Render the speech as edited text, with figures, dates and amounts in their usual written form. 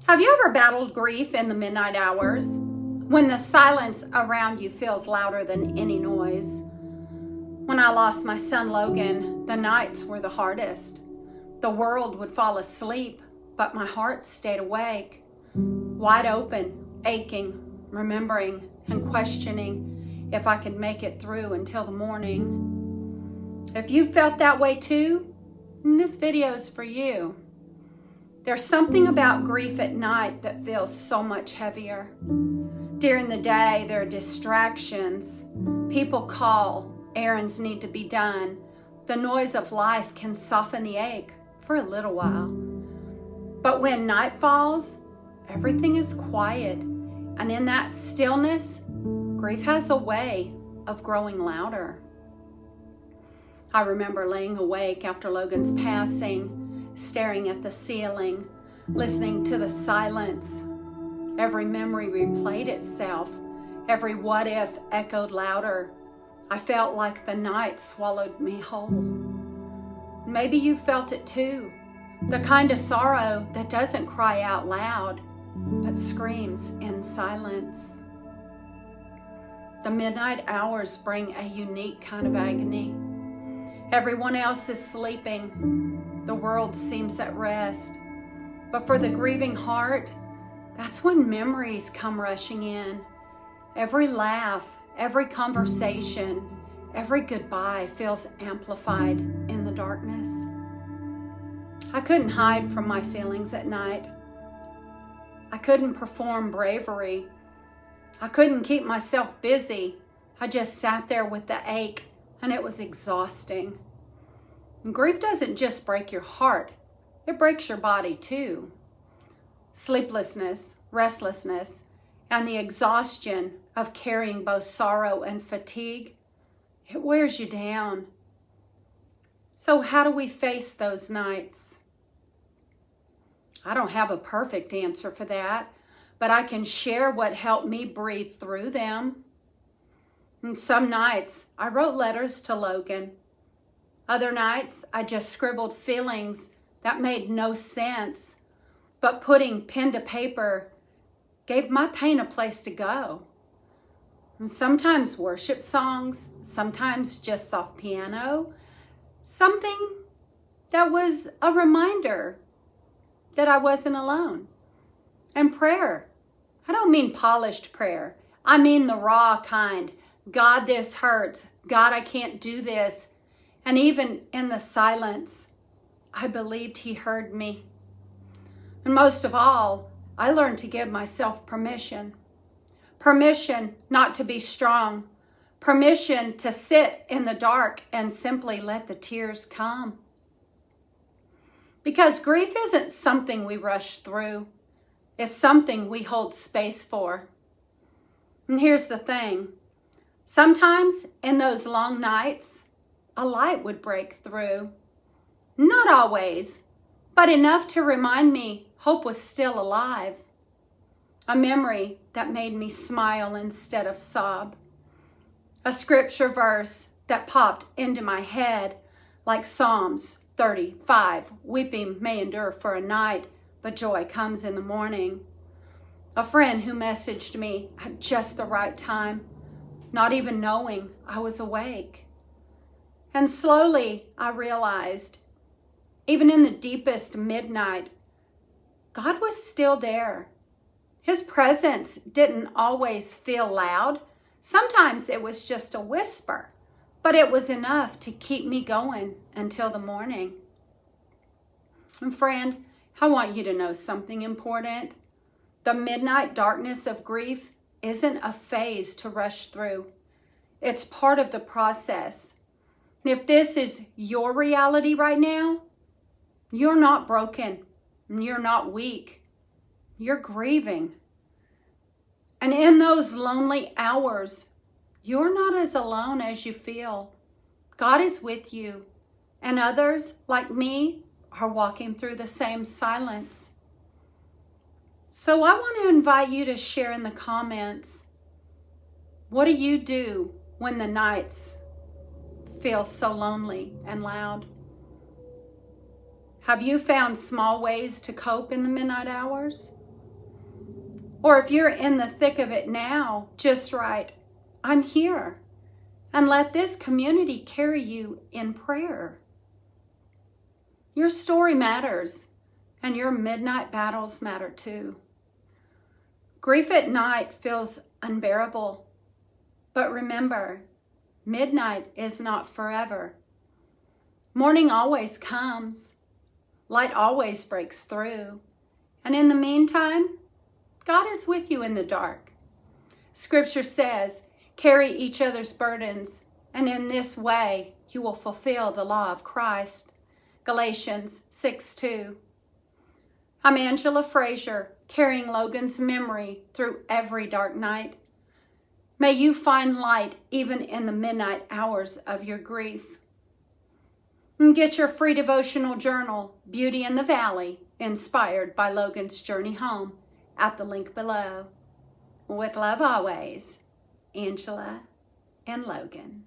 Have you ever battled grief in the midnight hours, when the silence around you feels louder than any noise? When I lost my son Logan, the nights were the hardest. The world would fall asleep, but my heart stayed awake, wide open, aching, remembering and questioning if I could make it through until the morning. If you felt that way too, this video is for you. There's something about grief at night that feels so much heavier. During the day, there are distractions. People call, errands need to be done. The noise of life can soften the ache for a little while. But when night falls, everything is quiet. And in that stillness, grief has a way of growing louder. I remember laying awake after Logan's passing, staring at the ceiling, listening to the silence. Every memory replayed itself. Every what if echoed louder. I felt like the night swallowed me whole. Maybe you felt it too. The kind of sorrow that doesn't cry out loud, but screams in silence. The midnight hours bring a unique kind of agony. Everyone else is sleeping. The world seems at rest. But for the grieving heart, that's when memories come rushing in. Every laugh, every conversation, every goodbye feels amplified in the darkness. I couldn't hide from my feelings at night. I couldn't perform bravery. I couldn't keep myself busy. I just sat there with the ache, and it was exhausting. And grief doesn't just break your heart, it breaks your body too. Sleeplessness, restlessness, and the exhaustion of carrying both sorrow and fatigue, it wears you down. So how do we face those nights? I don't have a perfect answer for that, but I can share what helped me breathe through them. And some nights I wrote letters to Logan. Other nights I just scribbled feelings that made no sense, but putting pen to paper gave my pain a place to go. And sometimes worship songs, sometimes just soft piano, something that was a reminder that I wasn't alone. And prayer. I don't mean polished prayer. I mean the raw kind. God, this hurts. God, I can't do this. And even in the silence, I believed He heard me. And most of all, I learned to give myself permission. Permission not to be strong. Permission to sit in the dark and simply let the tears come. Because grief isn't something we rush through. It's something we hold space for. And here's the thing. Sometimes in those long nights, a light would break through. Not always, but enough to remind me hope was still alive. A memory that made me smile instead of sob. A scripture verse that popped into my head like Psalms 35. Weeping may endure for a night, but joy comes in the morning. A friend who messaged me at just the right time, not even knowing I was awake. And slowly I realized, even in the deepest midnight, God was still there. His presence didn't always feel loud. Sometimes it was just a whisper, but it was enough to keep me going until the morning. And friend, I want you to know something important. The midnight darkness of grief isn't a phase to rush through. It's part of the process. And if this is your reality right now, you're not broken. You're not weak. You're grieving. And in those lonely hours, you're not as alone as you feel. God is with you. And others, like me, are walking through the same silence. So I want to invite you to share in the comments, what do you do when the nights feel so lonely and loud? Have you found small ways to cope in the midnight hours? Or if you're in the thick of it now, just write, I'm here. And let this community carry you in prayer. Your story matters, and your midnight battles matter too. Grief at night feels unbearable, but remember, midnight is not forever. Morning always comes, light always breaks through, and in the meantime, God is with you in the dark. Scripture says, carry each other's burdens, and in this way you will fulfill the law of Christ. Galatians 6:2. I'm Angela Frazier, carrying Logan's memory through every dark night. May you find light even in the midnight hours of your grief. And get your free devotional journal, Beauty in the Valley, inspired by Logan's journey home, at the link below. With love always, Angela and Logan.